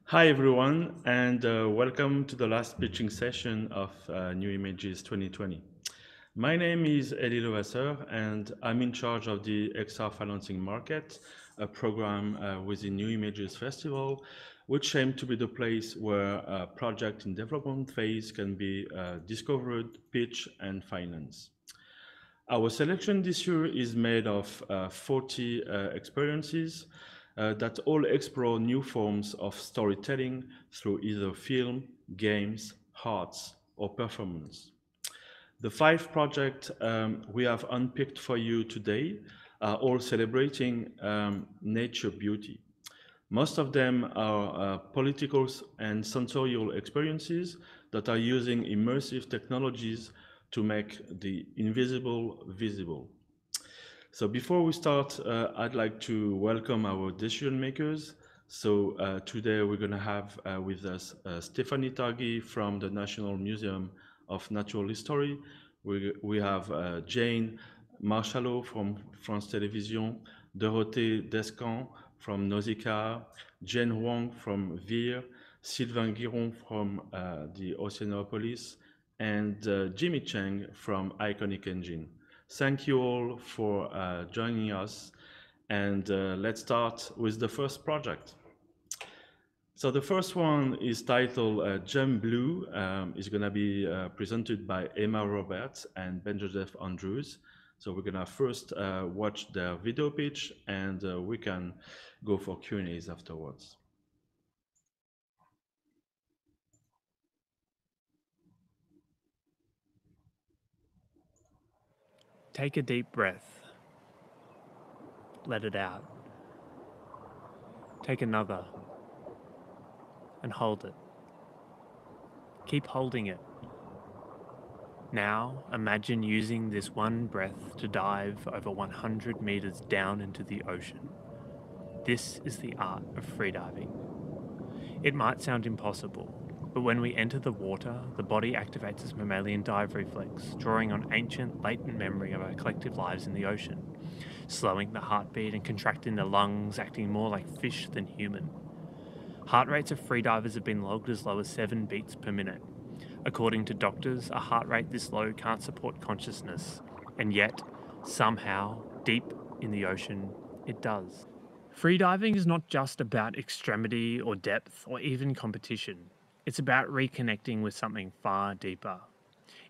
Hi everyone, and welcome to the last pitching session of New Images 2020. My name is Elie Levasseur, and I'm in charge of the XR Financing Market, a program within New Images Festival, which aims to be the place where a project in development phase can be discovered, pitched, and financed. Our selection this year is made of 40 experiences that all explore new forms of storytelling through either film, games, arts, or performance. The five projects we have unpicked for you today are all celebrating nature beauty. Most of them are political and sensorial experiences that are using immersive technologies to make the invisible visible. So before we start, I'd like to welcome our decision makers. So today we're going to have with us Stephanie Targi from the National Museum of Natural History. We have Jane Marchalot from France Télévisions, Dorothée Descamps from Nausicaa, Jane Huang from VIR, Sylvain Guiron from the Oceanopolis, and Jimmy Cheng from Iconic Engine. Thank you all for joining us. And let's start with the first project. So the first one is titled Gem Blue. It's going to be presented by Emma Roberts and Ben Joseph Andrews. So we're going to first watch their video pitch, and we can go for Q&As afterwards. Take a deep breath. Let it out. Take another and hold it. Keep holding it. Now imagine using this one breath to dive over 100 meters down into the ocean. This is the art of freediving. It might sound impossible, but when we enter the water, the body activates its mammalian dive reflex, drawing on ancient, latent memory of our collective lives in the ocean, slowing the heartbeat and contracting the lungs, acting more like fish than human. Heart rates of freedivers have been logged as low as 7 beats per minute. According to doctors, a heart rate this low can't support consciousness, and yet, somehow, deep in the ocean, it does. Freediving is not just about extremity or depth or even competition. It's about reconnecting with something far deeper.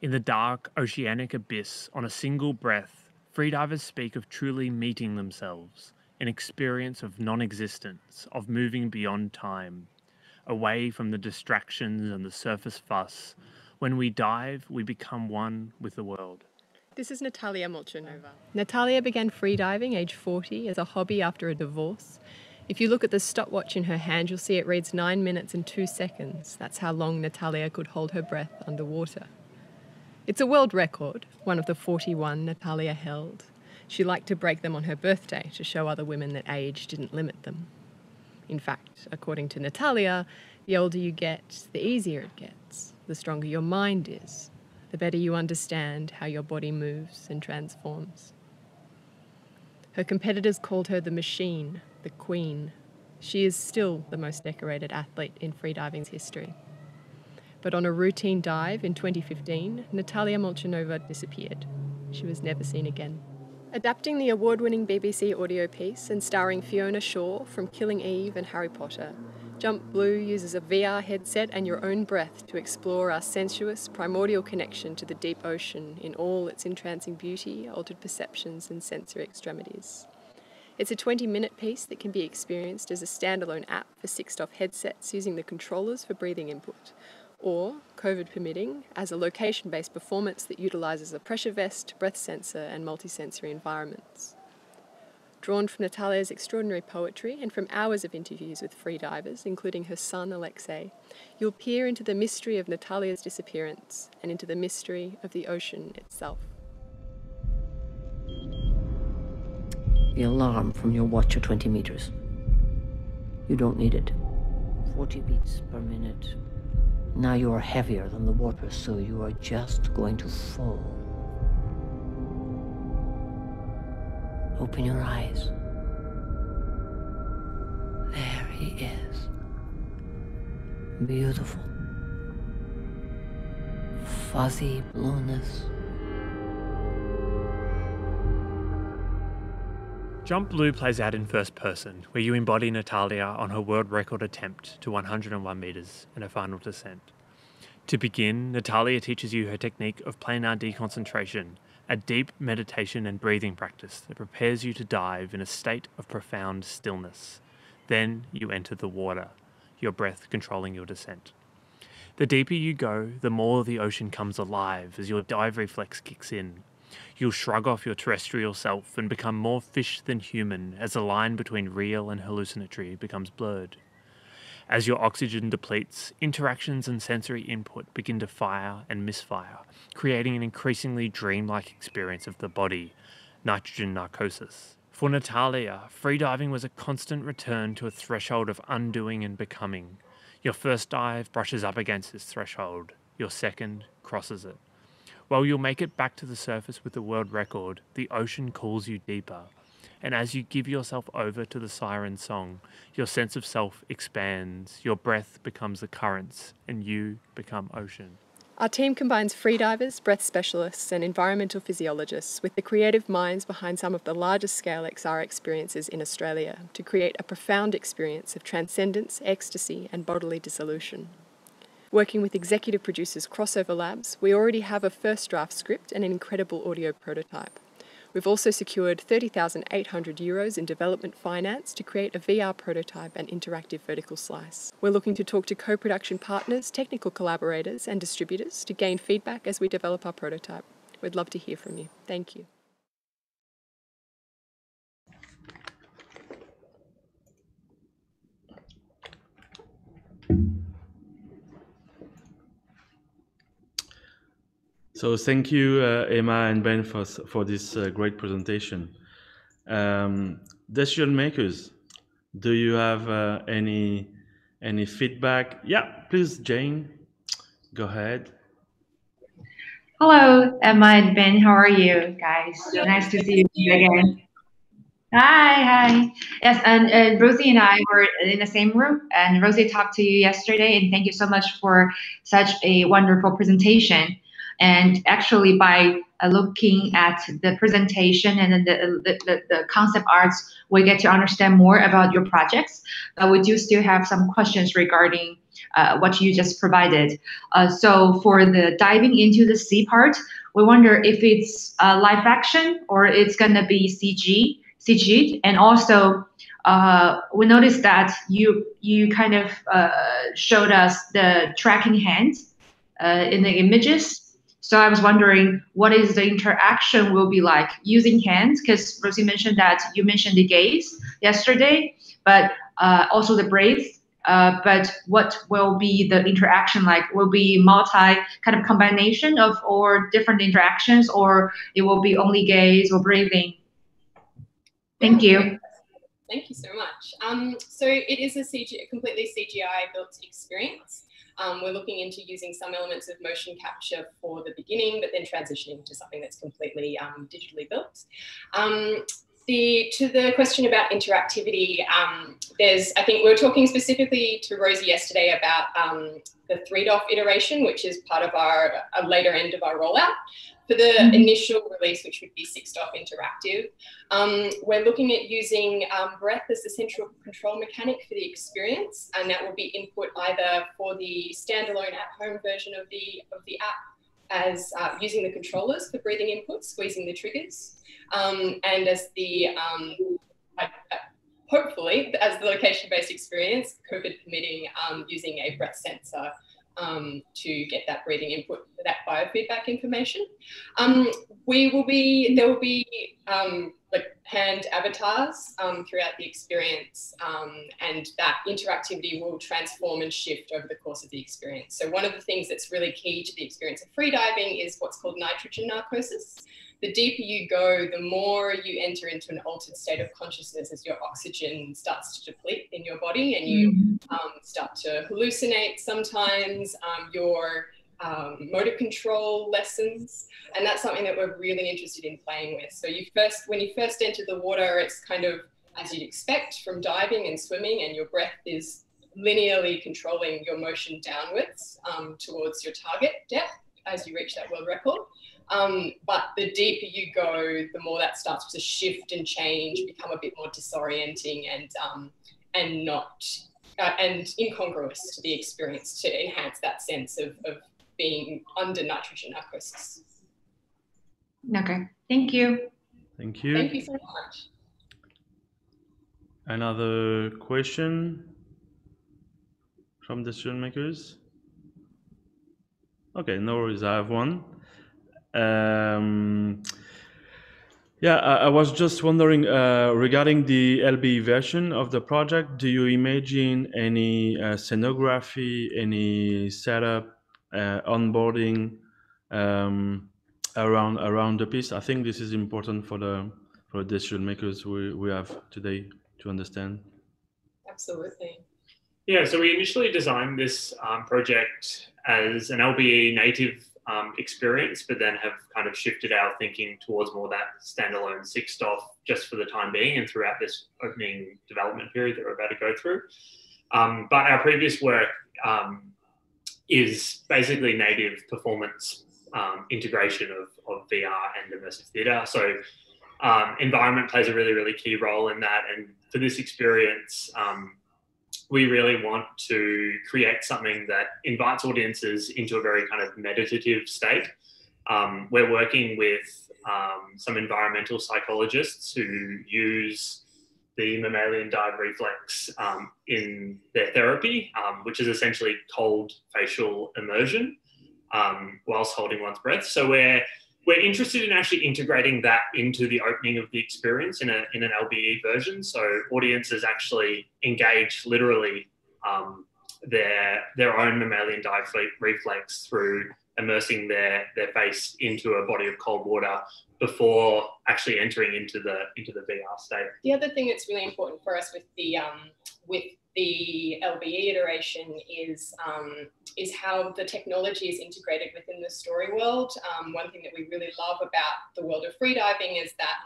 In the dark, oceanic abyss, on a single breath, freedivers speak of truly meeting themselves, an experience of non-existence, of moving beyond time, away from the distractions and the surface fuss. When we dive, we become one with the world. This is Natalia Molchanova. Natalia began freediving age 40 as a hobby after a divorce. If you look at the stopwatch in her hand, you'll see it reads 9 minutes and 2 seconds. That's how long Natalia could hold her breath underwater. It's a world record, one of the 41 Natalia held. She liked to break them on her birthday to show other women that age didn't limit them. In fact, according to Natalia, the older you get, the easier it gets, the stronger your mind is, the better you understand how your body moves and transforms. Her competitors called her the machine, the queen. She is still the most decorated athlete in freediving's history. But on a routine dive in 2015, Natalia Molchanova disappeared. She was never seen again. Adapting the award-winning BBC audio piece and starring Fiona Shaw from Killing Eve and Harry Potter, Jump Blue uses a VR headset and your own breath to explore our sensuous, primordial connection to the deep ocean in all its entrancing beauty, altered perceptions and sensory extremities. It's a 20-minute piece that can be experienced as a standalone app for 6-off headsets using the controllers for breathing input, or, COVID permitting, as a location-based performance that utilises a pressure vest, breath sensor and multisensory environments. Drawn from Natalia's extraordinary poetry and from hours of interviews with freedivers, including her son Alexei, you'll peer into the mystery of Natalia's disappearance and into the mystery of the ocean itself. The alarm from your watch at 20 meters. You don't need it. 40 beats per minute. Now you are heavier than the water, so you are just going to fall. Open your eyes. There he is. Beautiful. Fuzzy blueness. Jump Blue plays out in first person, where you embody Natalia on her world record attempt to 101 metres and her final descent. To begin, Natalia teaches you her technique of planar deconcentration, a deep meditation and breathing practice that prepares you to dive in a state of profound stillness. Then you enter the water, your breath controlling your descent. The deeper you go, the more the ocean comes alive as your dive reflex kicks in. You'll shrug off your terrestrial self and become more fish than human as the line between real and hallucinatory becomes blurred. As your oxygen depletes, interactions and sensory input begin to fire and misfire, creating an increasingly dreamlike experience of the body, nitrogen narcosis. For Natalia, freediving was a constant return to a threshold of undoing and becoming. Your first dive brushes up against this threshold, your second crosses it. While you'll make it back to the surface with the world record, the ocean calls you deeper. And as you give yourself over to the siren song, your sense of self expands, your breath becomes the currents, and you become ocean. Our team combines freedivers, breath specialists and environmental physiologists with the creative minds behind some of the largest scale XR experiences in Australia to create a profound experience of transcendence, ecstasy and bodily dissolution. Working with executive producers Crossover Labs, we already have a first draft script and an incredible audio prototype. We've also secured €30,800 in development finance to create a VR prototype and interactive vertical slice. We're looking to talk to co-production partners, technical collaborators and distributors to gain feedback as we develop our prototype. We'd love to hear from you. Thank you. So thank you, Emma and Ben, for this great presentation. Decision makers, do you have any feedback? Yeah, please, Jane, go ahead. Hello, Emma and Ben. How are you guys? Nice to see you again. Hi. Yes, and Rosie and I were in the same room, and Rosie talked to you yesterday, and thank you so much for such a wonderful presentation. And actually, by looking at the presentation and then the concept arts, we get to understand more about your projects. But we do still have some questions regarding what you just provided. So for the diving into the sea part, we wonder if it's live action or it's going to be CG'd. And also, we noticed that you kind of showed us the tracking hands in the images. So I was wondering what is the interaction will be like using hands, because Rosie mentioned that you mentioned the gaze yesterday, but also the breath. But what will be the interaction like? Will be multi kind of combination of or different interactions, or it will be only gaze or breathing? Thank you. Thank you so much. So it is a completely CGI built experience. We're looking into using some elements of motion capture for the beginning, but then transitioning to something that's completely digitally built. To the question about interactivity, I think we were talking specifically to Rosie yesterday about the 3DOF iteration, which is part of a later end of our rollout. For the initial release, which would be 6DOF interactive, we're looking at using breath as the central control mechanic for the experience, and that will be input either for the standalone at-home version of the app as using the controllers for breathing input, squeezing the triggers, and as the hopefully as the location-based experience, COVID permitting, using a breath sensor to get that breathing input, that biofeedback information. There will be like hand avatars throughout the experience, and that interactivity will transform and shift over the course of the experience. So one of the things that's really key to the experience of freediving is what's called nitrogen narcosis. The deeper you go, the more you enter into an altered state of consciousness as your oxygen starts to deplete in your body, and you start to hallucinate sometimes, your motor control lessens, and that's something that we're really interested in playing with. So when you first enter the water, it's kind of as you'd expect from diving and swimming, and your breath is linearly controlling your motion downwards towards your target depth as you reach that world record. But the deeper you go, the more that starts to shift and change, become a bit more disorienting and not and incongruous to the experience, to enhance that sense of being under nitrogen narcosis. Okay, thank you. Thank you. Thank you so much. Another question from the student makers? Okay, no worries, I have one. Yeah, I was just wondering regarding the LBE version of the project, do you imagine any scenography, any setup, onboarding around the piece? I think this is important for the decision makers we have today to understand. Absolutely. Yeah, so we initially designed this project as an LBE native experience, but then have kind of shifted our thinking towards more that standalone 6DOF just for the time being and throughout this opening development period that we're about to go through. But our previous work is basically native performance integration of VR and immersive theatre. So environment plays a really, really key role in that. And for this experience, we really want to create something that invites audiences into a very kind of meditative state. We're working with some environmental psychologists who use the mammalian dive reflex in their therapy, which is essentially cold facial immersion whilst holding one's breath. So we're interested in actually integrating that into the opening of the experience in an LBE version. So audiences actually engage literally their own mammalian dive reflex through immersing their face into a body of cold water before actually entering into the VR state. The other thing that's really important for us with the LBE iteration is how the technology is integrated within the story world. One thing that we really love about the world of freediving is that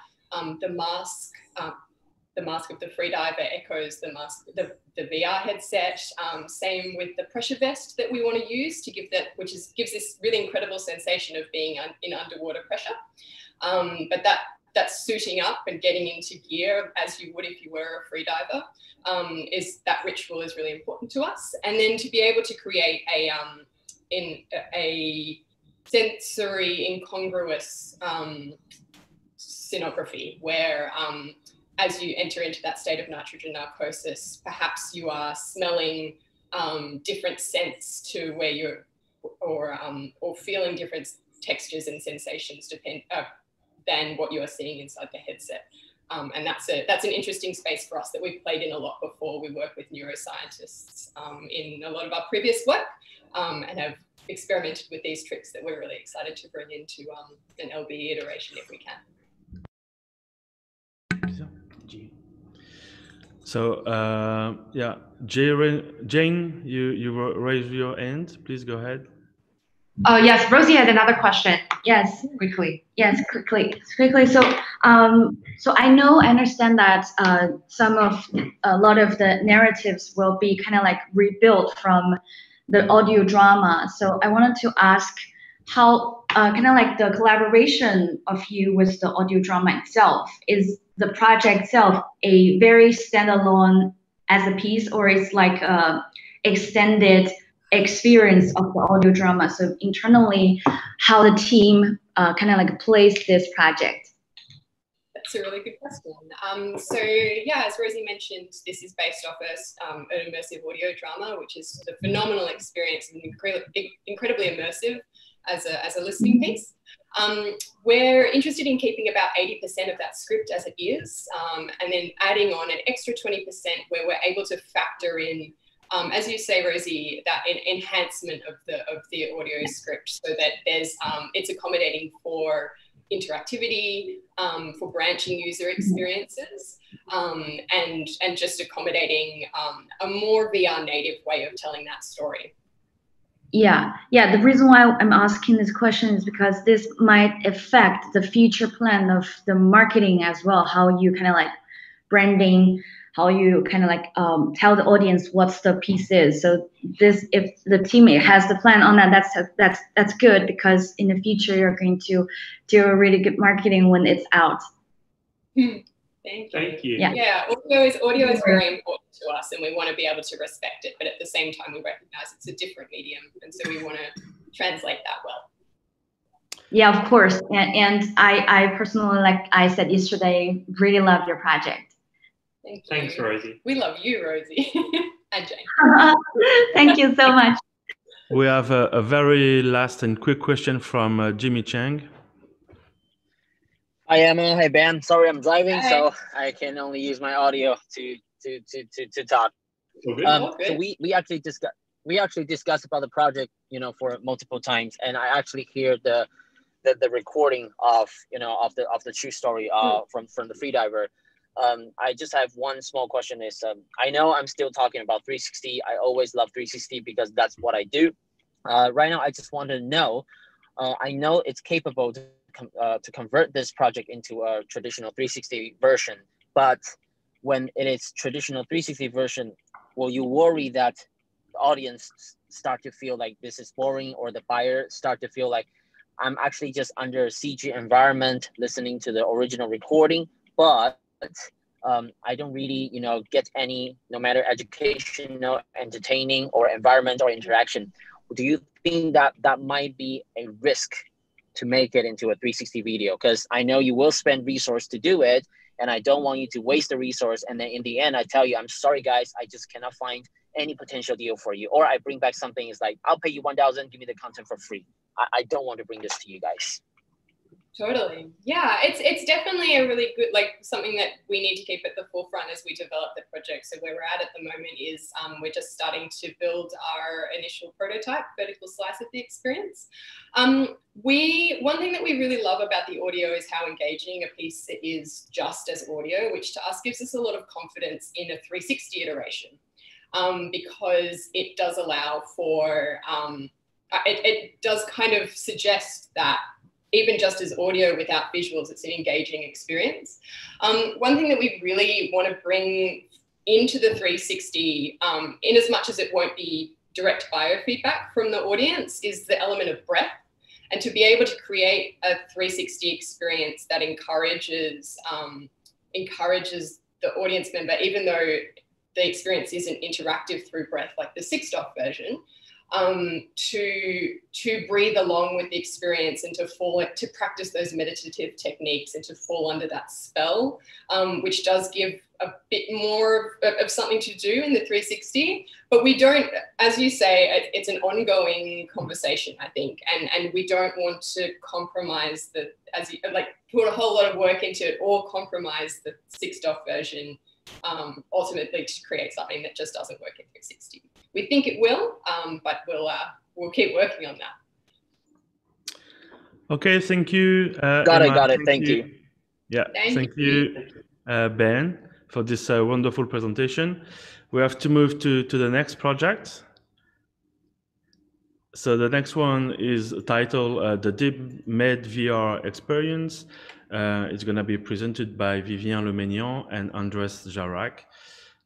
the mask of the freediver echoes the VR headset. Same with the pressure vest that we want to use to give that, gives this really incredible sensation of being in underwater pressure. But that's suiting up and getting into gear as you would if you were a freediver. Is that ritual is really important to us, and then to be able to create a sensory incongruous scenography where as you enter into that state of nitrogen narcosis, perhaps you are smelling different scents to where you're or feeling different textures and sensations than what you are seeing inside the headset. And that's an interesting space for us that we've played in a lot before. We work with neuroscientists in a lot of our previous work and have experimented with these tricks that we're really excited to bring into an LBE iteration if we can. So yeah, Jane, you raised your hand. Please go ahead. Oh yes, Rosie had another question. Yes, quickly. Yes, quickly. So, so I understand that a lot of the narratives will be kind of like rebuilt from the audio drama. So I wanted to ask how kind of like the collaboration of you with the audio drama itself. Is the project itself a very standalone as a piece, or is like a extended experience of the audio drama? So internally, how the team kind of like plays this project? That's a really good question. So yeah, as Rosie mentioned, this is based off an immersive audio drama, which is a phenomenal experience and incredibly immersive as a listening piece. We're interested in keeping about 80% of that script as it is, and then adding on an extra 20% where we're able to factor in, as you say, Rosie, that enhancement of the audio script, so that it's accommodating for interactivity, for branching user experiences, and just accommodating a more VR native way of telling that story. Yeah. The reason why I'm asking this question is because this might affect the future plan of the marketing as well. How you kind of like branding, how you kind of like tell the audience what's the piece is. So this, if the teammate has the plan on that, that's good, because in the future you're going to do a really good marketing when it's out. Thank you. Thank you. Yeah, audio is very important to us, and we want to be able to respect it, but at the same time we recognize it's a different medium, and so we want to translate that well. Yeah, of course. And I personally, like I said yesterday, really love your project. Thank you. Thanks, Rosie. We love you, Rosie. And Jane. Thank you so much. We have a very last and quick question from Jimmy Chang. Hi Emma, hi Ben. Sorry, I'm driving, Hi. so I can only use my audio to talk. So we actually discussed about the project, you know, for multiple times, and I actually hear the recording of, you know, of the true story from the freediver. I just have one small question. Is I know I'm still talking about 360. I always love 360 because that's what I do. Right now, I just want to know. I know it's capable to convert this project into a traditional 360 version, but when it is traditional 360 version, will you worry that the audience start to feel like this is boring, or the buyer start to feel like I'm actually just under a CG environment listening to the original recording, but I don't really, you know, get any, no matter educational, entertaining, or environment or interaction? Do you think that that might be a risk to make it into a 360 video? Because I know you will spend resource to do it, and I don't want you to waste the resource, and then in the end I tell you, I'm sorry guys, I just cannot find any potential deal for you, or I bring back something, it's like, I'll pay you 1,000, give me the content for free. I don't want to bring this to you guys. Totally. Yeah, it's definitely a really good, like, something that we need to keep at the forefront as we develop the project. So where we're at the moment is we're just starting to build our initial prototype, vertical slice of the experience. One thing that we really love about the audio is how engaging a piece is just as audio, which to us gives us a lot of confidence in a 360 iteration, because it does allow for, it does kind of suggest that even just as audio without visuals, it's an engaging experience. One thing that we really want to bring into the 360, in as much as it won't be direct biofeedback from the audience, is the element of breath. And to be able to create a 360 experience that encourages the audience member, even though the experience isn't interactive through breath like the 6-stop version, to breathe along with the experience and to practice those meditative techniques and to fall under that spell, which does give a bit more of something to do in the 360. But we don't, as you say, it's an ongoing conversation, I think, and we don't want to compromise put a whole lot of work into it or compromise the 6-stop version, ultimately to create something that just doesn't work in 360. We think it will, but we'll keep working on that. Okay, thank you. Got Emma, it. Thank you. Yeah, thank you, Ben, for this wonderful presentation. We have to move to the next project. So the next one is titled The Deep Med VR Experience. It's going to be presented by Vivien Leménian and Andres Jarac.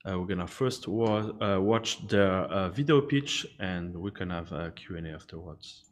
We're going to first watch the video pitch, and we can have a Q&A afterwards.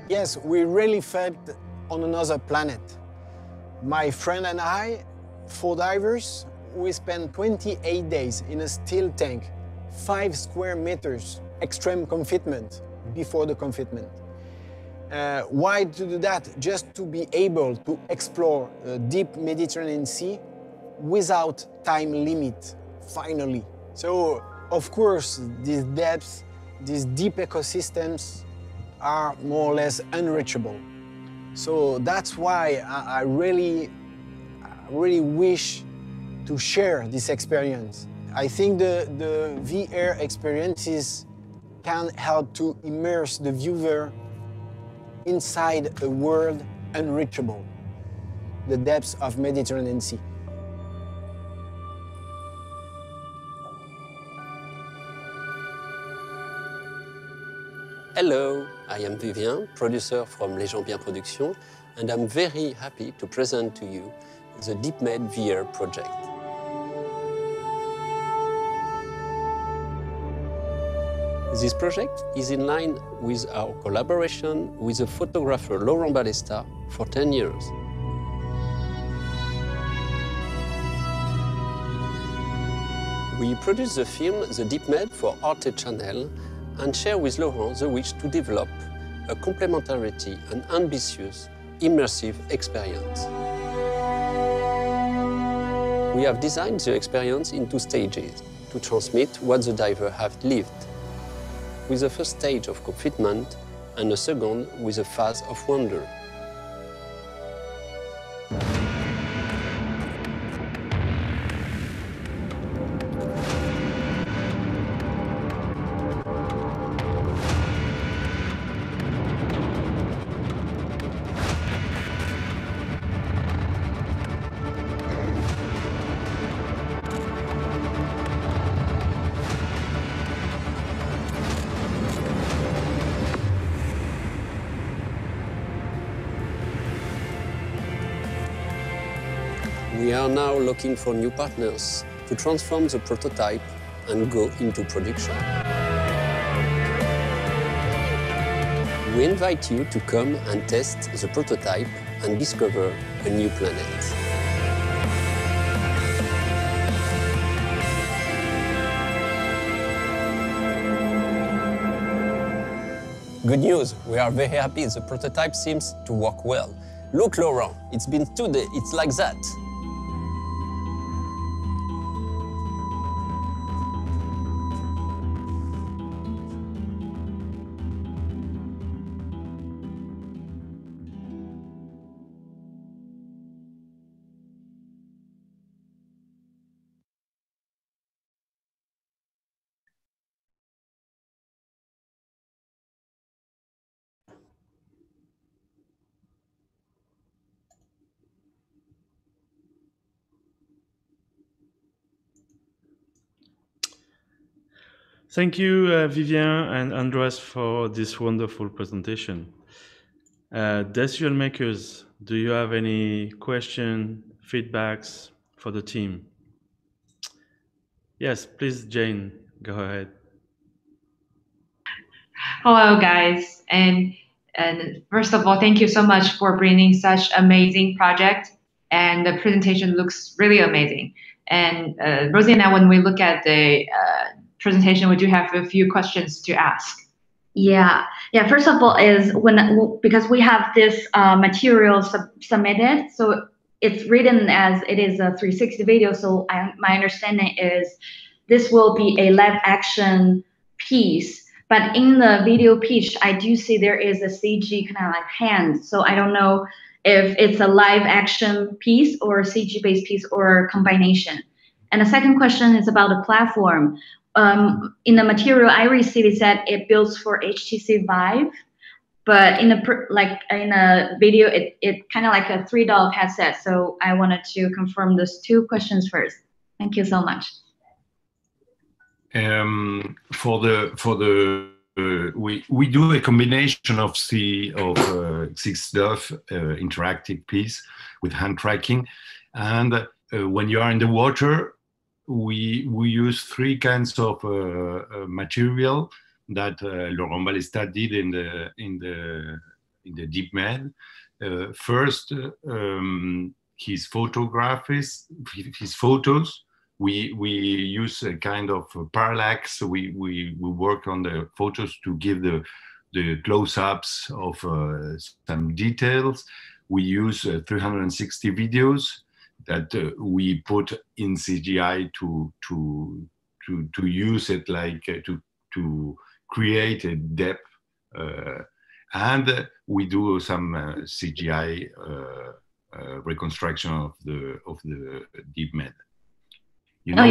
Yes, we really felt on another planet. My friend and I, 4 divers, we spent 28 days in a still tank, 5 square meters, extreme confinement, before the confinement. Why to do that? Just to be able to explore the deep Mediterranean Sea without time limit, finally. So, of course, these depths, these deep ecosystems are more or less unreachable. So that's why I really wish to share this experience. I think the VR experiences can help to immerse the viewer inside a world unreachable, the depths of Mediterranean Sea. Hello, I am Vivien, producer from Les Gens Bien Productions, and I'm very happy to present to you the DeepMed VR project. This project is in line with our collaboration with the photographer Laurent Balesta for 10 years. We produced the film The DeepMed for Arte Channel and share with Laurent the wish to develop a complementarity and ambitious, immersive experience. We have designed the experience in 2 stages to transmit what the diver have lived, with a first stage of confinement and a second with a phase of wonder. We are now looking for new partners to transform the prototype and go into production. We invite you to come and test the prototype and discover a new planet. Good news, we are very happy. The prototype seems to work well. Look, Laurent, it's been 2 days, it's like that. Thank you, Vivien and Andreas, for this wonderful presentation. Decision makers, do you have any question, feedbacks for the team? Yes, please, Jane, go ahead. Hello, guys. And first of all, thank you so much for bringing such amazing project. And the presentation looks really amazing. And Rosie and I, when we look at the presentation, we do have a few questions to ask. Yeah. First of all, is because we have this material submitted, so it's written as it is a 360 video. So my understanding is this will be a live action piece. But in the video pitch, I do see there is a CG kind of like hand. So I don't know if it's a live action piece or a CG based piece or a combination. And the second question is about the platform. In the material I received, it said it builds for HTC Vive, but in a video, it kind of like a $3 headset. So I wanted to confirm those 2 questions first. Thank you so much. We do a combination of 6 stuff, interactive piece with hand tracking, and when you are in the water, we use 3 kinds of material that Laurent Balesta did in the DeepMed. First, his photos. We use a kind of parallax. We work on the photos to give the the close-ups of some details. We use 360 videos that we put in CGI to use it like to create a depth, and we do some CGI reconstruction of the deep med. You know,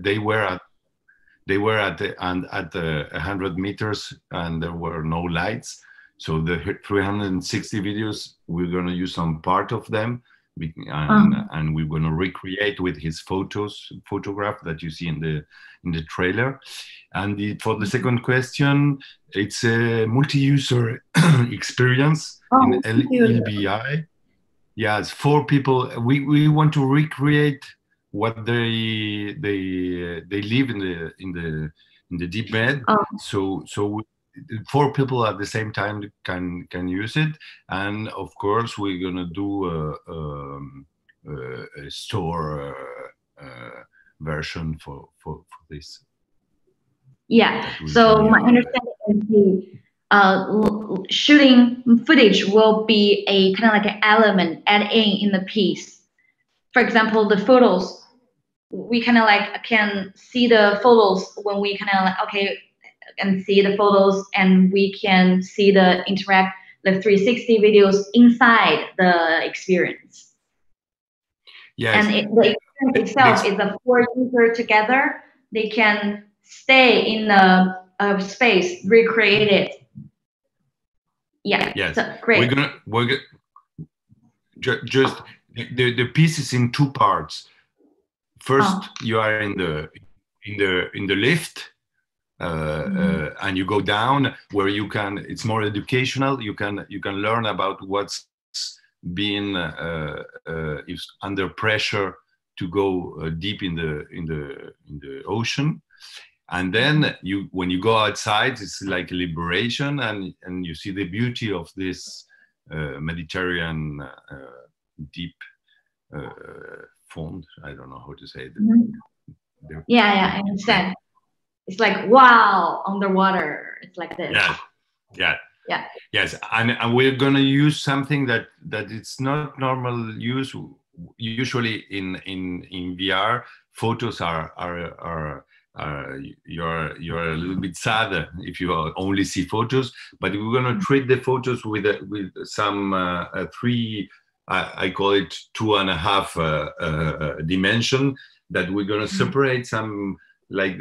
they were at 100 meters and there were no lights. So the 360 videos, we're going to use some part of them, and we're going to recreate with his photograph that you see in the trailer. And for the second question, it's a multi-user experience in LBI. Yeah, it's 4 people. We want to recreate what they live in the deep med. So 4 people at the same time can use it, and of course we're gonna do a store version for this. Yeah. So my understanding is the shooting footage will be a kind of like an element added in the piece. For example, the photos, we kind of like can see the photos when we kind of like, okay, and see the photos, and we can see the 360 videos inside the experience. Yes. And the experience itself is a 4 user together. They can stay in the space, recreate it. Yeah. Yes. So, great. We're gonna just the piece is in 2 parts. First, you are in the lift, and you go down where you can. It's more educational. You can learn about what's being is under pressure to go deep in the ocean. And then when you go outside, it's like a liberation, and you see the beauty of this Mediterranean deep font. I don't know how to say it. Yeah, I understand. It's like, wow, underwater. It's like this. Yeah. Yes, and we're gonna use something that it's not normal use. Usually in VR, photos are you're a little bit sad if you only see photos, but we're going to treat the photos with some 3, I call it 2.5 dimension, that we're going to separate some, like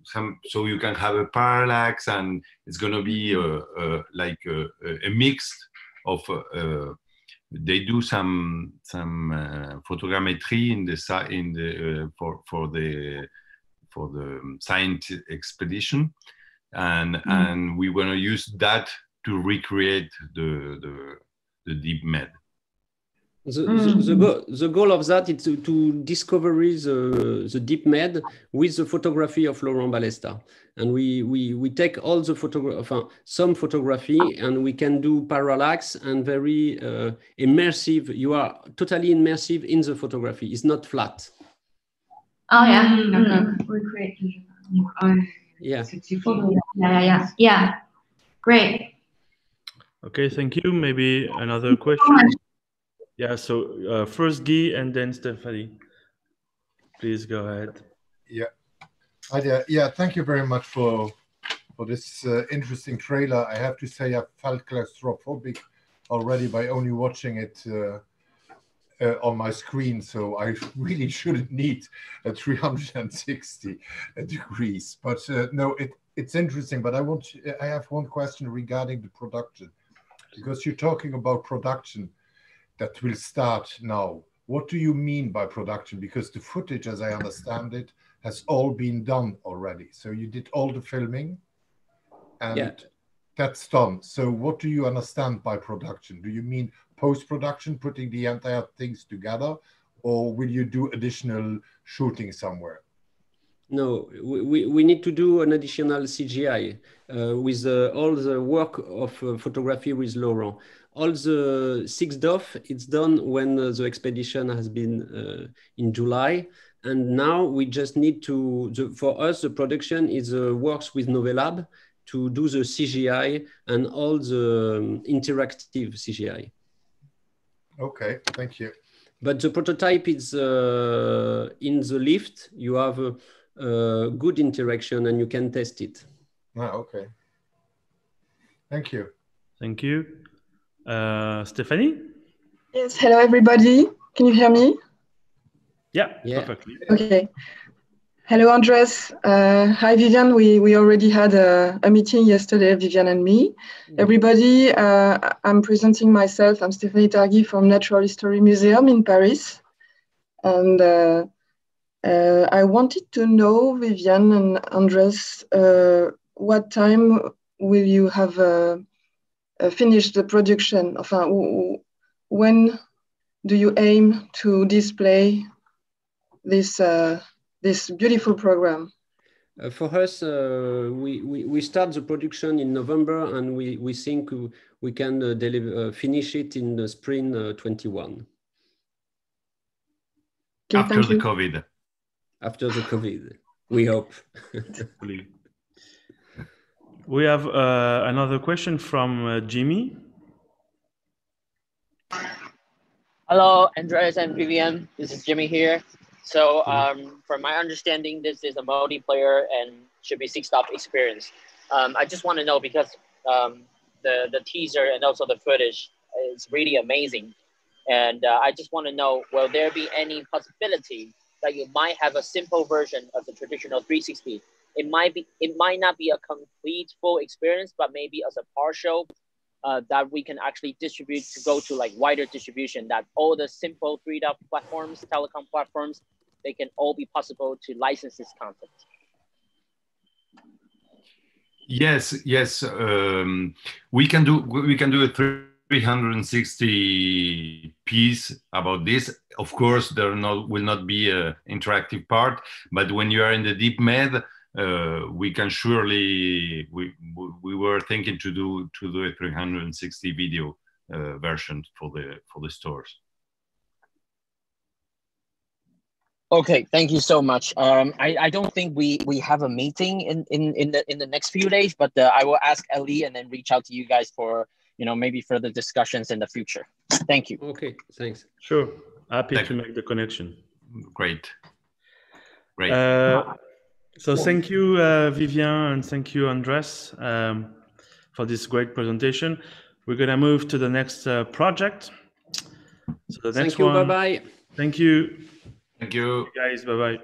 some, so you can have a parallax, and it's going to be like a mix of they do some photogrammetry for the science expedition, and we want to use that to recreate the deep med. The goal of that is to discover the deep med with the photography of Laurent Balesta, and we take all the some photography, and we can do parallax and very immersive. You are totally immersive in the photography. It's not flat. Oh yeah, recreate. Yeah. Great. Okay, thank you. Maybe another question. Yeah. So first Guy and then Stephanie. Please go ahead. Yeah. Hi there. Yeah. Thank you very much for this interesting trailer. I have to say I felt claustrophobic already by only watching it on my screen, so I really shouldn't need a 360 degrees. But no, it's interesting. But I have one question regarding the production, because you're talking about production that will start now. What do you mean by production? Because the footage, as I understand it, has all been done already. So you did all the filming, and that's done. So what do you understand by production? Do you mean post-production, putting the entire things together, or will you do additional shooting somewhere? No, we need to do an additional CGI with all the work of photography with Laurent. All the 6 DOF, it's done when the expedition has been in July. And now we just need to, for us, the production is works with Novelab. to do the CGI and all the interactive CGI. Okay, thank you. But the prototype is in the lift. You have a good interaction and you can test it. Ah, okay. Thank you. Thank you. Stephanie? Yes, hello everybody. Can you hear me? Yeah, perfectly. Okay. Hello, Andres. Hi, Vivian. We already had a meeting yesterday, Vivian and me. Everybody, I'm presenting myself. I'm Stephanie Targui from Natural History Museum in Paris. And I wanted to know, Vivian and Andres, what time will you have finished the production? When do you aim to display this beautiful program? For us, we start the production in November, and we think we can finish it in the spring 21. Okay, after the COVID. After the COVID, we hope. We have another question from Jimmy. Hello, Andres and Vivian. This is Jimmy here. So from my understanding, this is a multiplayer and should be 6-stop experience. I just want to know, because the teaser and also the footage is really amazing. And I just want to know, will there be any possibility that you might have a simple version of the traditional 360? It might not be a complete full experience, but maybe as a partial that we can actually distribute to go to like wider distribution, that all the simple 3-dot platforms, telecom platforms, they can all be possible to license this content. Yes. We can do a 360 piece about this. Of course, there will not be an interactive part, but when you are in the deep med, we can surely. We were thinking to do a 360 video version for the stores. Okay, thank you so much. I don't think we have a meeting in the next few days, but I will ask Ellie and then reach out to you guys for maybe further discussions in the future. Thank you. Okay, thanks. Sure, happy to make the connection. Great. So thank you, Vivian, and thank you, Andres, for this great presentation. We're gonna move to the next project. So the next one. Bye-bye. Thank you. Thank you. Guys, bye-bye.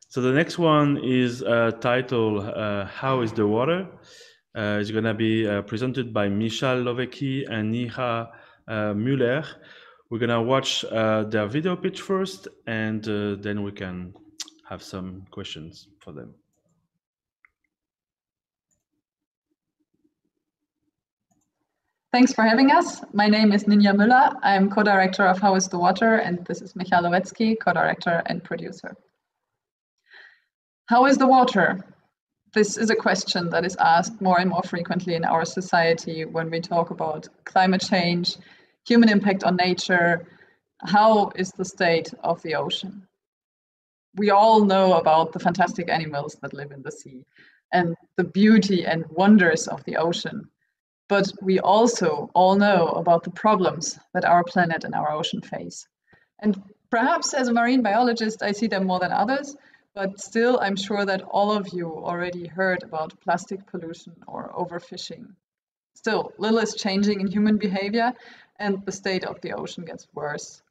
So the next one is titled How is the Water? It's going to be presented by Michal Lovecki and Niha Müller. We're going to watch their video pitch first, and then we can have some questions for them. Thanks for having us. My name is Ninja Müller. I'm co-director of How is the Water, and this is Michal Lovecki, co-director and producer. How is the water? This is a question that is asked more and more frequently in our society when we talk about climate change, human impact on nature. How is the state of the ocean? We all know about the fantastic animals that live in the sea and the beauty and wonders of the ocean. But we also all know about the problems that our planet and our ocean face. And perhaps as a marine biologist, I see them more than others, but still I'm sure that all of you already heard about plastic pollution or overfishing. Still, little is changing in human behavior and the state of the ocean gets worse.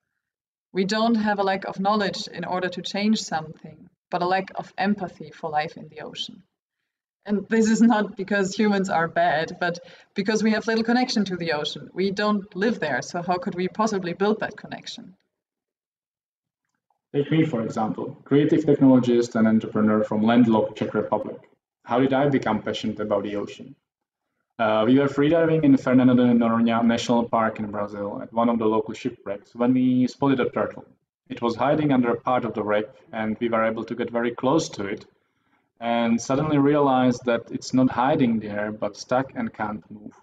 We don't have a lack of knowledge in order to change something, but a lack of empathy for life in the ocean. And this is not because humans are bad, but because we have little connection to the ocean. We don't live there, so how could we possibly build that connection? Take me, for example, creative technologist and entrepreneur from landlocked Czech Republic. How did I become passionate about the ocean? We were freediving in Fernando de Noronha National Park in Brazil at one of the local shipwrecks when we spotted a turtle. It was hiding under a part of the wreck, and we were able to get very close to it and suddenly realized that it's not hiding there, but stuck and can't move.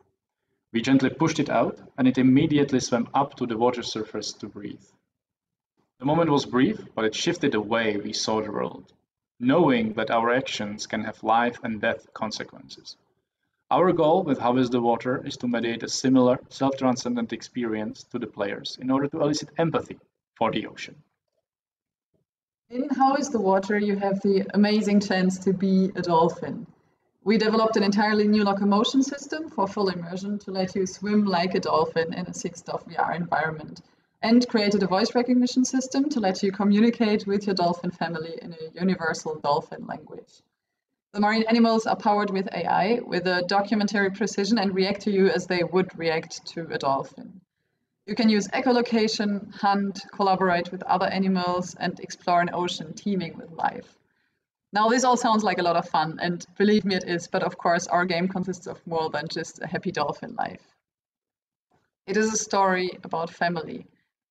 We gently pushed it out, and it immediately swam up to the water surface to breathe. The moment was brief, but it shifted the way we saw the world. knowing that our actions can have life and death consequences. Our goal with How is the Water is to mediate a similar self-transcendent experience to the players in order to elicit empathy for the ocean. In How is the Water, you have the amazing chance to be a dolphin. We developed an entirely new locomotion system for full immersion to let you swim like a dolphin in a 6DoF VR environment, and created a voice recognition system to let you communicate with your dolphin family in a universal dolphin language. The marine animals are powered with AI with a documentary precision and react to you as they would react to a dolphin. You can use echolocation, hunt, collaborate with other animals, and explore an ocean teeming with life. Now, this all sounds like a lot of fun, and believe me, it is, but of course, our game consists of more than just a happy dolphin life. It is a story about family,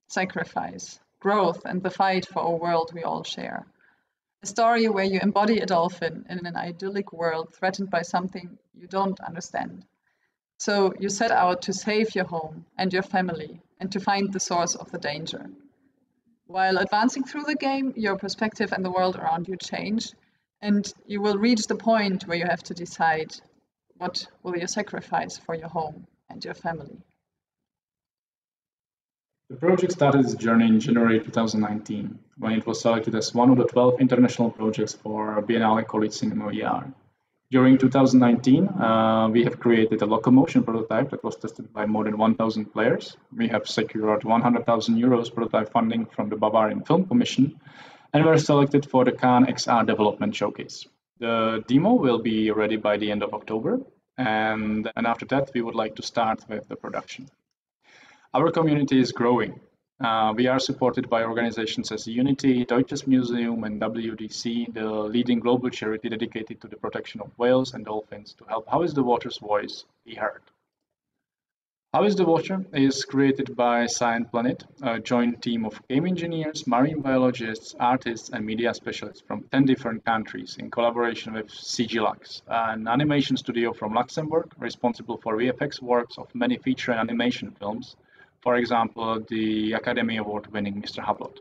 sacrifice, growth, and the fight for a world we all share. A story where you embody a dolphin in an idyllic world threatened by something you don't understand. So you set out to save your home and your family and to find the source of the danger. While advancing through the game, your perspective and the world around you change, and you will reach the point where you have to decide what will you sacrifice for your home and your family. The project started its journey in January 2019, when it was selected as one of the 12 international projects for Biennale College Cinema VR. During 2019, we have created a locomotion prototype that was tested by more than 1,000 players. We have secured 100,000 euros prototype funding from the Bavarian Film Commission, and were selected for the Cannes XR Development Showcase. The demo will be ready by the end of October, and after that, we would like to start with the production. Our community is growing. We are supported by organizations as Unity, Deutsches Museum, and WDC, the leading global charity dedicated to the protection of whales and dolphins, to help How is the Water's voice be heard. How is the Water is created by Science Planet, a joint team of game engineers, marine biologists, artists, and media specialists from 10 different countries in collaboration with CG Lux, an animation studio from Luxembourg responsible for VFX works of many feature and animation films, for example, the Academy Award-winning Mr. Havlot.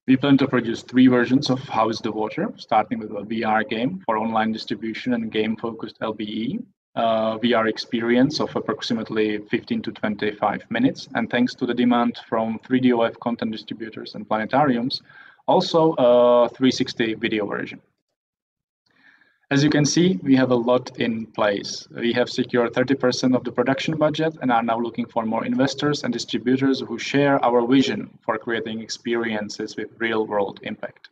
We plan to produce 3 versions of How is the Water, starting with a VR game for online distribution and game-focused LBE, VR experience of approximately 15 to 25 minutes, and thanks to the demand from 3DOF content distributors and planetariums, also a 360 video version. As you can see, we have a lot in place. We have secured 30% of the production budget and are now looking for more investors and distributors who share our vision for creating experiences with real-world impact.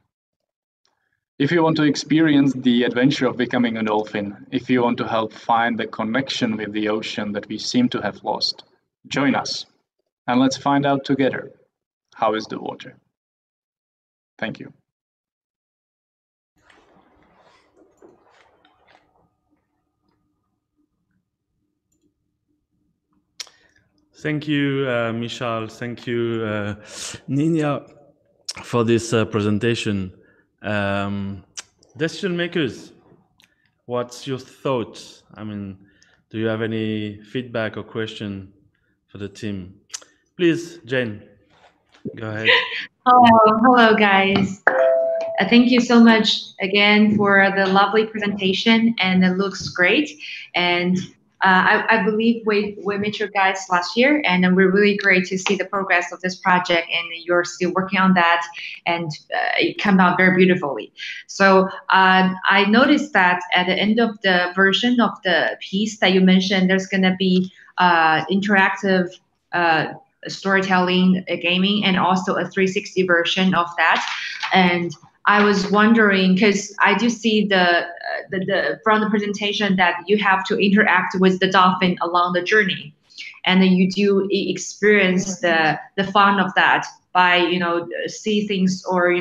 If you want to experience the adventure of becoming a dolphin, if you want to help find the connection with the ocean that we seem to have lost, join us and let's find out together how is the water. Thank you. Thank you, Michal. Thank you, Nina, for this presentation. Decision makers, what's your thoughts? I mean, do you have any feedback or question for the team? Please, Jane, go ahead. Hello, guys. Thank you so much again for the lovely presentation, and it looks great. And I believe we met you guys last year, and we're really great to see the progress of this project, and you're still working on that, and it came out very beautifully. So I noticed that at the end of the version of the piece that you mentioned, there's going to be interactive storytelling, gaming, and also a 360 version of that. And I was wondering, because I do see from the presentation that you have to interact with the dolphin along the journey, and then you do experience the fun of that by see things, or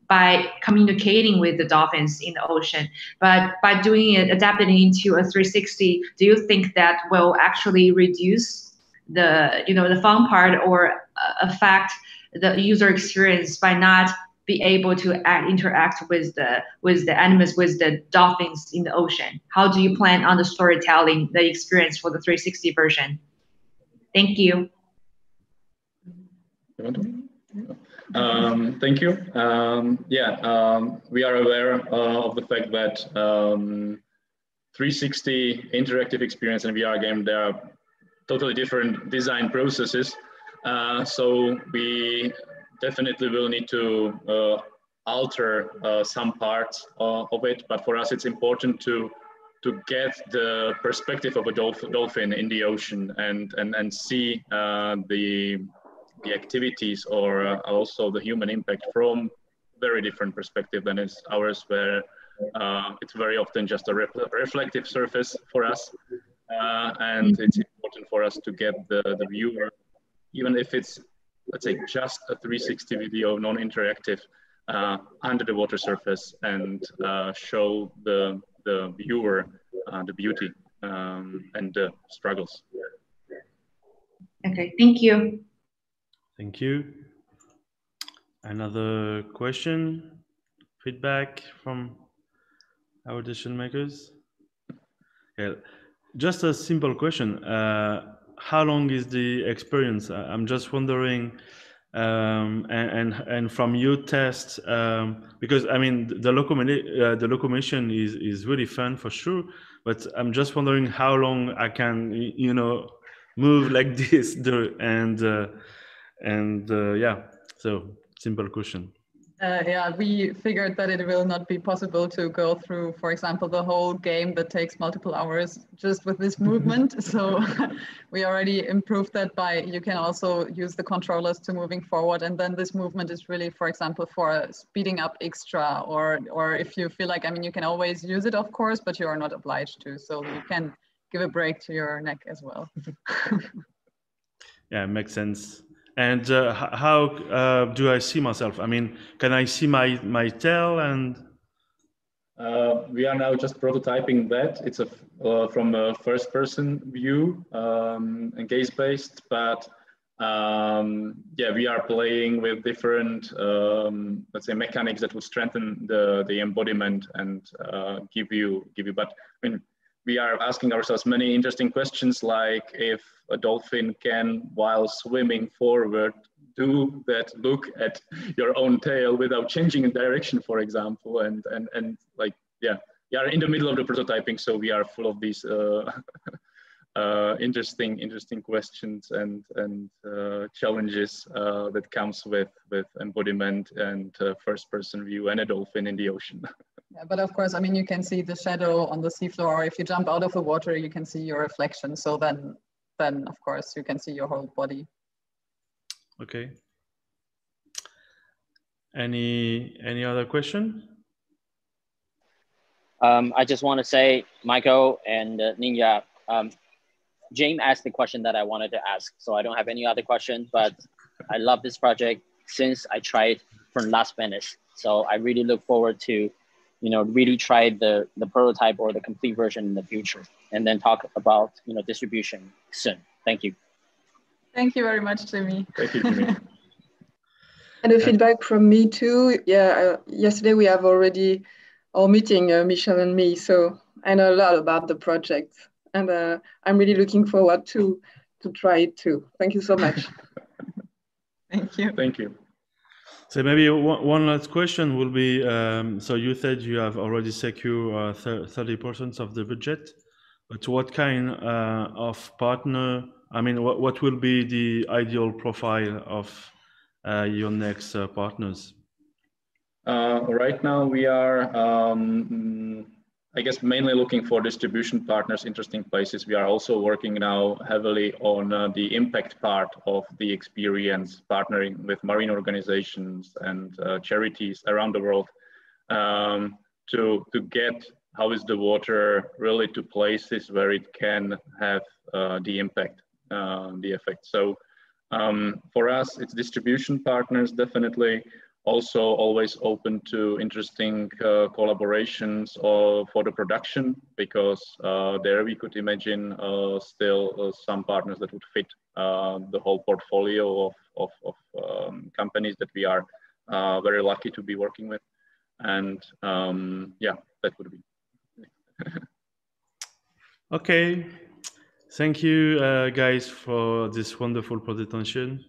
by communicating with the dolphins in the ocean. But by doing it, adapting it into a 360, do you think that will actually reduce the fun part, or affect the user experience by not be able to interact with the animals, with the dolphins in the ocean? How do you plan on the storytelling, the experience for the 360 version? Thank you. Thank you. We are aware of the fact that 360 interactive experience and VR game, there are totally different design processes. So we definitely will need to alter some parts of it. But for us, it's important to get the perspective of a dolphin in the ocean and see the activities or also the human impact from very different perspective than is ours, where it's very often just a reflective surface for us. And it's important for us to get the viewer, even if it's, let's say, just a 360 video, non-interactive, under the water surface, and show the viewer the beauty and the struggles. Okay, thank you. Thank you. Another question, feedback from our decision makers? Yeah, just a simple question. How long is the experience? I'm just wondering, and from your test, because I mean the locomotion is really fun for sure, but I'm just wondering how long I can move like this, yeah. So simple question. We figured that it will not be possible to go through, for example, the whole game that takes multiple hours just with this movement. So we already improved that by, you can also use the controllers to moving forward. And then this movement is really, for example, for speeding up extra, or if you feel like, I mean, you can always use it, of course, but you are not obliged to. So you can give a break to your neck as well. Yeah, makes sense. And how do I see myself? I mean, can I see my tail? And we are now just prototyping that. It's from a first-person view and gaze-based, but we are playing with different, let's say, mechanics that will strengthen the embodiment and give you. But I mean, we are asking ourselves many interesting questions, like if a dolphin can, while swimming forward, do that look at your own tail without changing in direction, for example, and like, yeah, we are in the middle of the prototyping, so we are full of these interesting questions and challenges that comes with embodiment and first-person view and a dolphin in the ocean. Yeah, but of course, I mean, you can see the shadow on the seafloor, or if you jump out of the water, you can see your reflection. So then of course, you can see your whole body. Okay. Any other question? I just want to say, Michael and Ninja, James asked the question that I wanted to ask, so I don't have any other question, but I love this project since I tried from last minute. So I really look forward to, really try the prototype or the complete version in the future, and then talk about, distribution soon. Thank you. Thank you very much, Jimmy. Thank you, Jimmy. And a feedback from me too. Yeah, yesterday we have already our meeting, Michelle and me, so I know a lot about the project, and I'm really looking forward to try it too. Thank you so much. Thank you. Thank you. So maybe one last question will be, so you said you have already secured 30% of the budget, but what kind of partner, I mean, what will be the ideal profile of your next partners? Right now we are, I guess, mainly looking for distribution partners, interesting places. We are also working now heavily on the impact part of the experience, partnering with marine organizations and charities around the world to get how is the water really to places where it can have the impact, the effect. So for us, it's distribution partners, definitely. Also always open to interesting collaborations for the production, because there we could imagine still some partners that would fit the whole portfolio of companies that we are very lucky to be working with. And yeah, that would be. Okay, thank you guys for this wonderful presentation.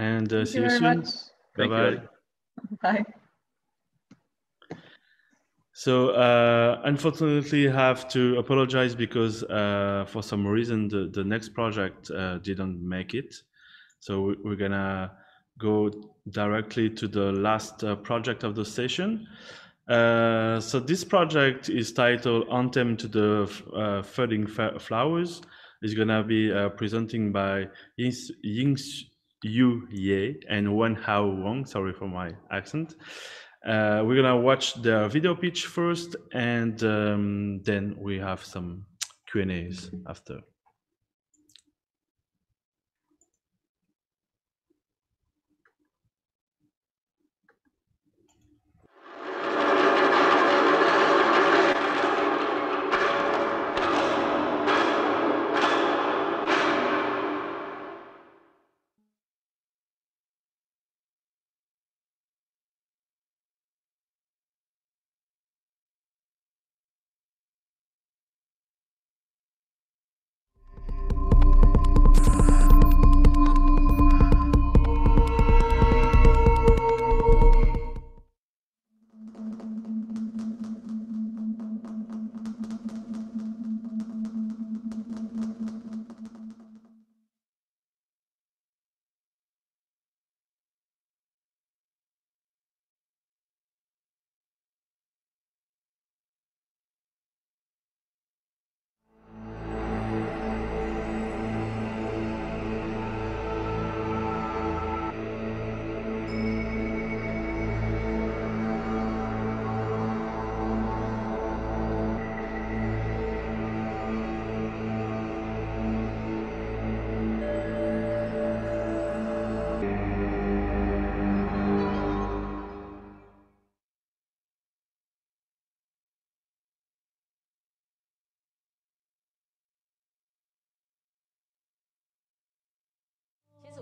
and see you very soon. much. Bye-bye. Bye. So unfortunately, I have to apologize because for some reason the next project didn't make it. So we're gonna go directly to the last project of the session. So this project is titled Anthem to the Fading Flowers. It's gonna be presenting by Ying-Yu Ye and Wen Hao Wang. Sorry for my accent. We're gonna watch the video pitch first, and then we have some Q&As after.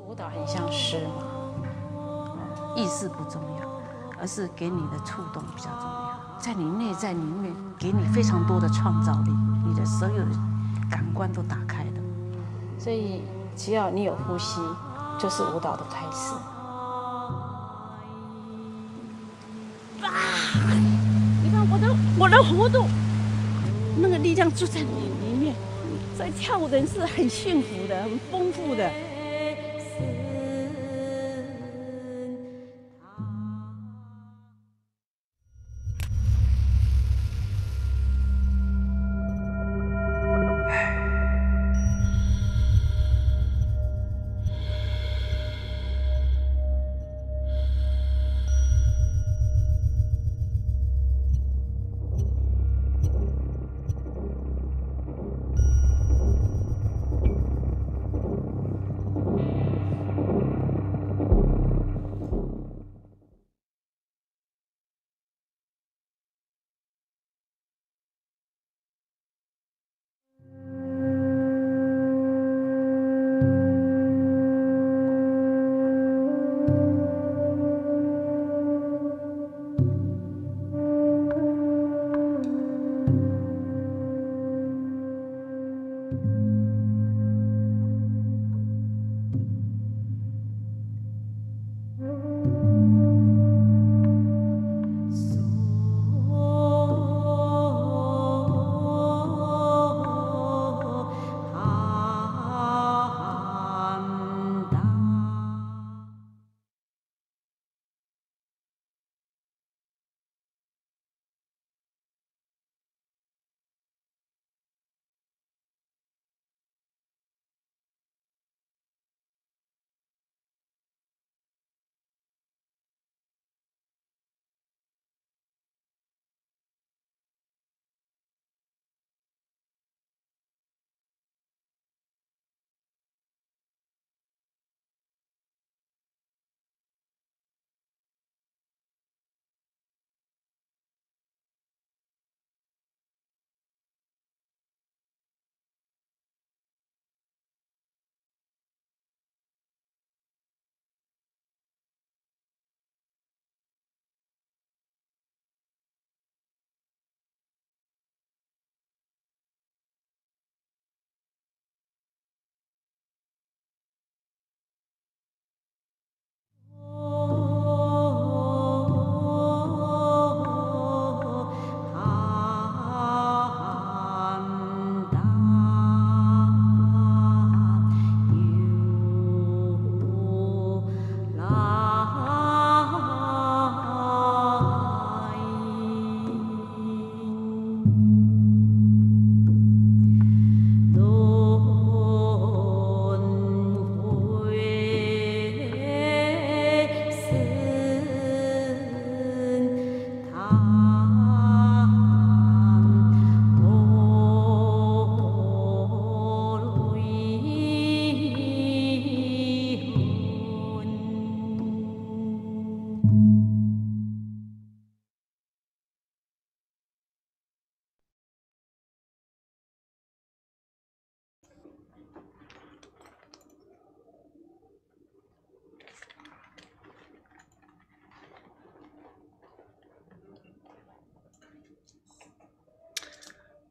舞蹈很像诗嘛，意思不重要，而是给你的触动比较重要，在你内在里面给你非常多的创造力，你的所有的感官都打开了。所以只要你有呼吸，就是舞蹈的开始。你看我的活动，那个力量就在你里面，所以跳舞的人是很幸福的，很丰富的。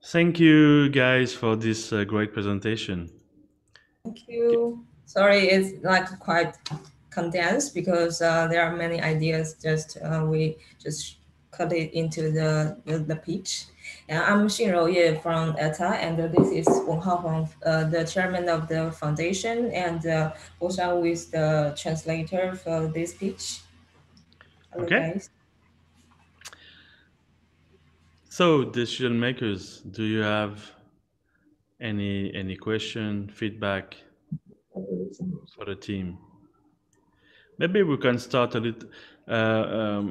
Thank you guys for this great presentation. Thank you. Sorry, it's like quite condensed because there are many ideas. We just cut it into the pitch. I'm Xinrou Ye from ETA, and this is Wen Haohuang, the chairman of the foundation, and also with the translator for this pitch. Hello, okay. guys. So, decision makers, do you have any question, feedback for the team? Maybe we can start a little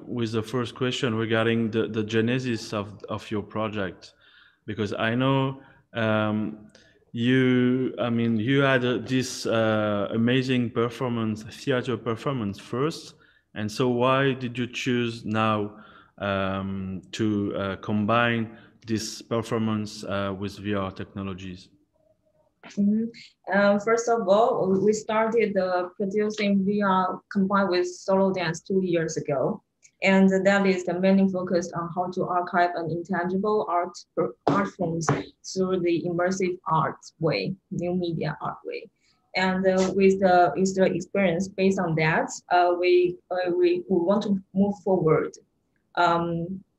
with the first question regarding the genesis of your project, because I know you had this amazing performance, theater performance first, and so why did you choose now to combine this performance with VR technologies? First of all, we started producing VR combined with solo dance 2 years ago. And that is the main focus on how to archive an intangible art forms through the immersive art way, new media art way. And with the experience based on that, we want to move forward.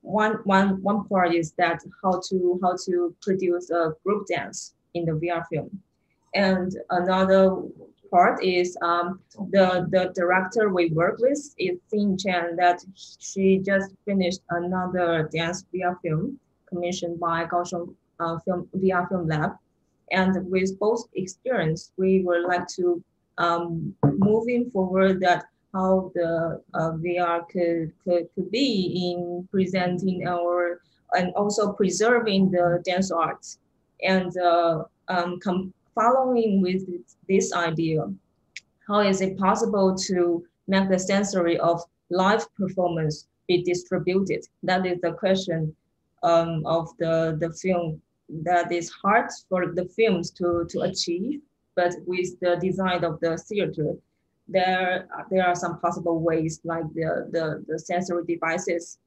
One part is that how to produce a group dance in the VR film. And another part is the director we work with is Xin Chen, that she just finished another dance VR film commissioned by Kaohsiung VR Film Lab. And with both experience, we would like to moving forward that how the VR could be in presenting and also preserving the dance arts. And following with this idea, how is it possible to make the sensory of live performance be distributed? That is the question of the film that is hard for the films to achieve, but with the design of the theater, there are some possible ways, like the sensory devices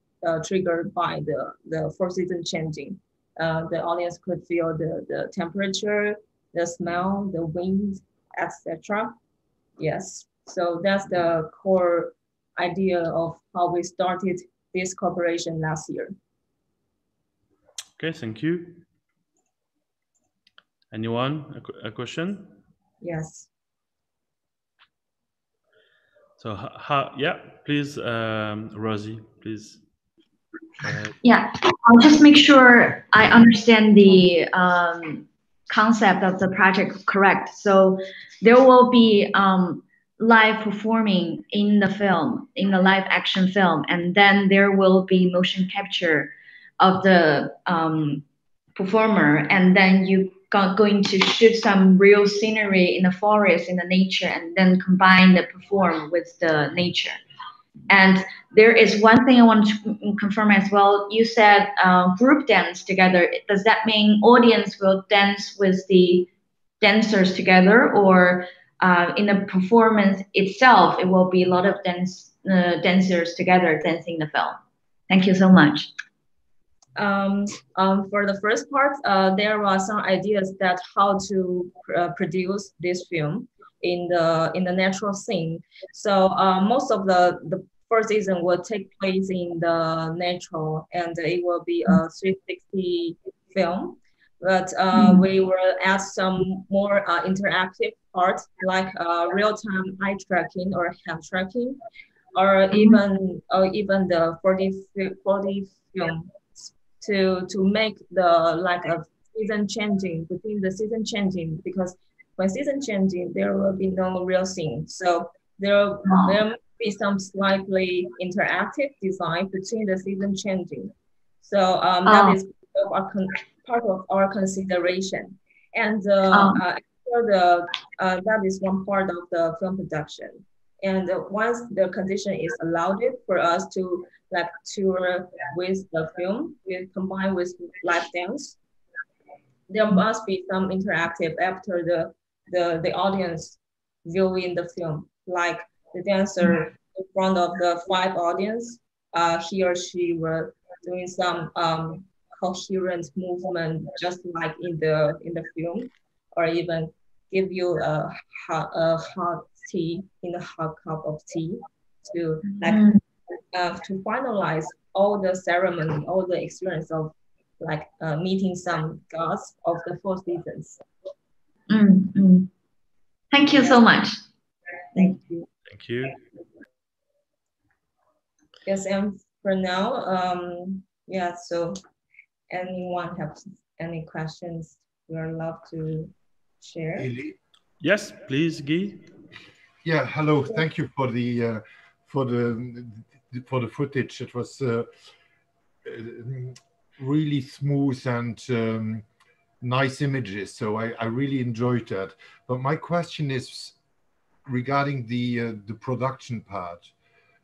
triggered by the four-season changing. The audience could feel the temperature, the smell, the wind, etc. Yes, so that's the core idea of how we started this cooperation last year. Okay, thank you. Anyone, a question? Yes. So, yeah, please, Rosie, please. Yeah, I'll just make sure I understand the concept of the project correct. So there will be live performing in the film, in the live action film, and then there will be motion capture of the performer, and then you going to shoot some real scenery in the forest, in the nature, and then combine the perform with the nature. And there is one thing I want to confirm as well. You said group dance together. Does that mean audience will dance with the dancers together, or in the performance itself, it will be a lot of dancers together dancing the film? Thank you so much. For the first part, there were some ideas that how to produce this film in the natural scene. So most of the first season will take place in the natural, and it will be a 360 film. But we will add some more interactive parts, like real-time eye tracking or hand tracking, or even the 40 film to make the like a season changing between the season changing, because when season changing there will be no real scene, so there may be some slightly interactive design between the season changing. So that is part of our consideration, and after that is one part of the film production. And once the condition is allowed it for us to like tour with the film, combined with live dance, there must be some interactive after the audience viewing the film, like the dancer in front of the 5 audience, he or she were doing some coherent movement, just like in the film, or even give you a hot tea in a hot cup of tea to like to finalize all the ceremony, all the experience of like meeting some gods of the 4 seasons. Thank you so much. Thank you. Thank you. Yes, and for now, yeah, so anyone have any questions, we are love to share. Yes, please, Guy. Yeah, hello. Thank you for the footage. It was really smooth and nice images. So I really enjoyed that. But my question is regarding the production part.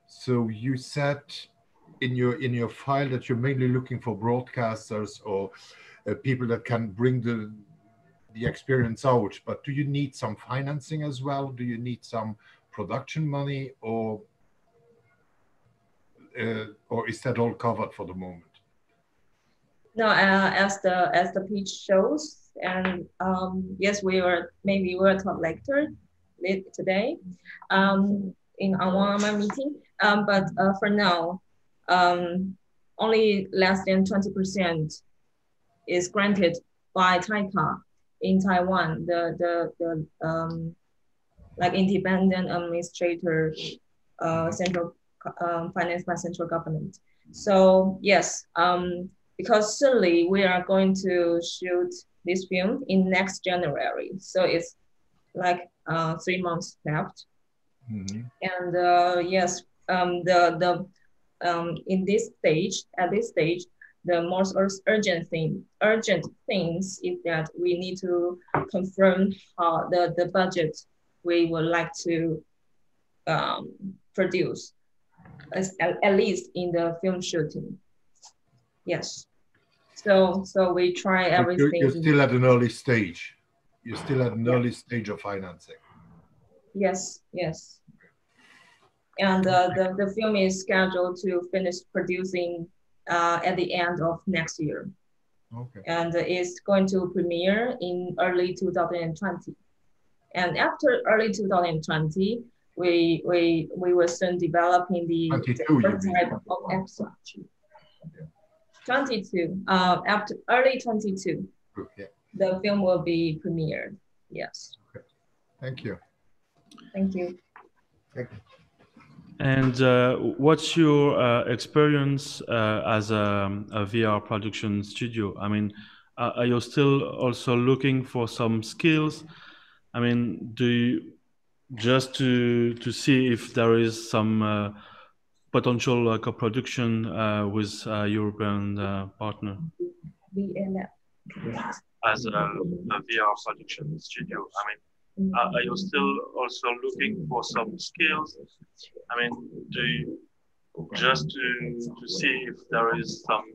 So you said in your file that you're mainly looking for broadcasters or people that can bring the experience out, but do you need some financing as well? Do you need some production money, or is that all covered for the moment? No, as the pitch shows, and yes, maybe we'll talk later today in our one-on-one meeting. But for now, only less than 20% is granted by TAICA in Taiwan, the like independent administrator, central financed by central government. So yes, because certainly we are going to shoot this film in next January. So it's like 3 months left. And yes, in this stage, at this stage, the most urgent things is that we need to confirm how the budget we would like to produce, at least in the film shooting. Yes. So we try everything. You're still at an early stage. You're still at an early stage of financing. Yes, yes. And the film is scheduled to finish producing at the end of next year. Okay. And it's going to premiere in early 2020. And after early 2020, we will soon developing the type of episode. 22. After early 22, the film will be premiered. Yes. Okay. Thank you. Thank you. Thank you. And what's your experience as a VR production studio? I mean, are you still also looking for some skills? I mean, do you just to see if there is some potential co-production with a European partner? As a VR production studio, I mean, are you still also looking for some skills? I mean, do you just to see if there is some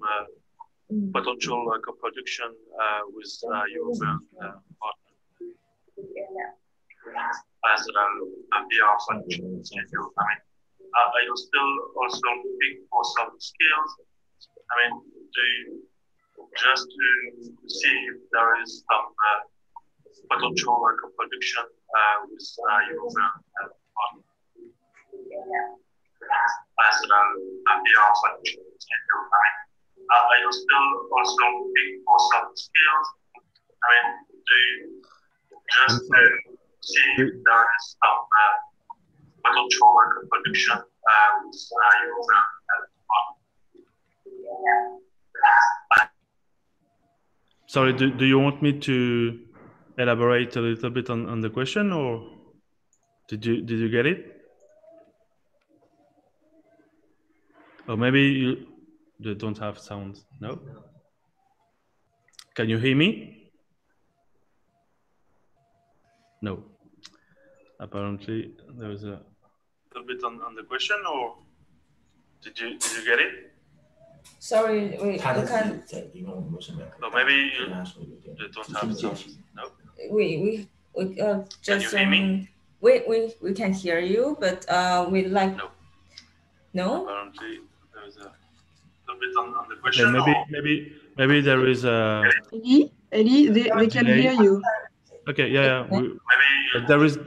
potential co-production with a European partner as a VR production studio? I mean, are you still also looking for some skills? I mean, do you just to see if there is some potential co-production with European partner as a VR production studio? I mean, are you still also looking for some skills? I mean, do you just to see if there is some potential co-production with European partner? Sorry, do you want me to elaborate a little bit on the question, or did you get it? Or maybe you don't have sound. No? Can you hear me? No. Apparently there was a little bit on the question, or did you get it? Sorry, we can't. Or maybe you don't have sound. No. We just can you hear me? We can hear you, but we like no. Apparently there was a little bit on the question. Okay, maybe maybe there is a... Ellie, they can hear you. Okay, yeah. There is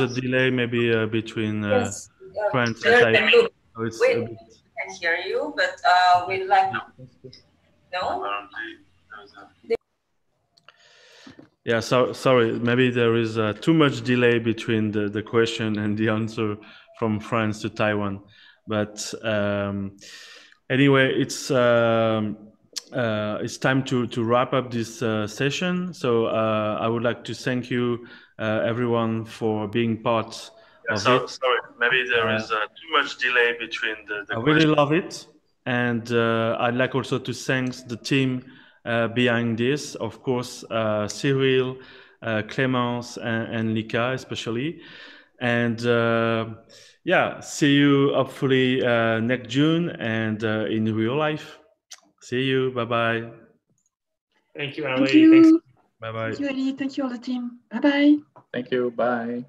a delay maybe between France and Taiwan. So it's we can hear you, but we'd like no. Yeah, so sorry. Maybe there is too much delay between the question and the answer from France to Taiwan. But anyway, it's time to wrap up this session. So I would like to thank you, everyone, for being part of it. Sorry, maybe there is too much delay between the I really love it, and I'd like also to thank the team behind this, of course, Cyril, Clémence, and Lika especially. And yeah, see you hopefully next June and in real life. See you. Bye-bye. Thank you, Ali. Thank you. Bye-bye. Thank you, Ali. Thank you, all the team. Bye-bye. Thank you. Bye.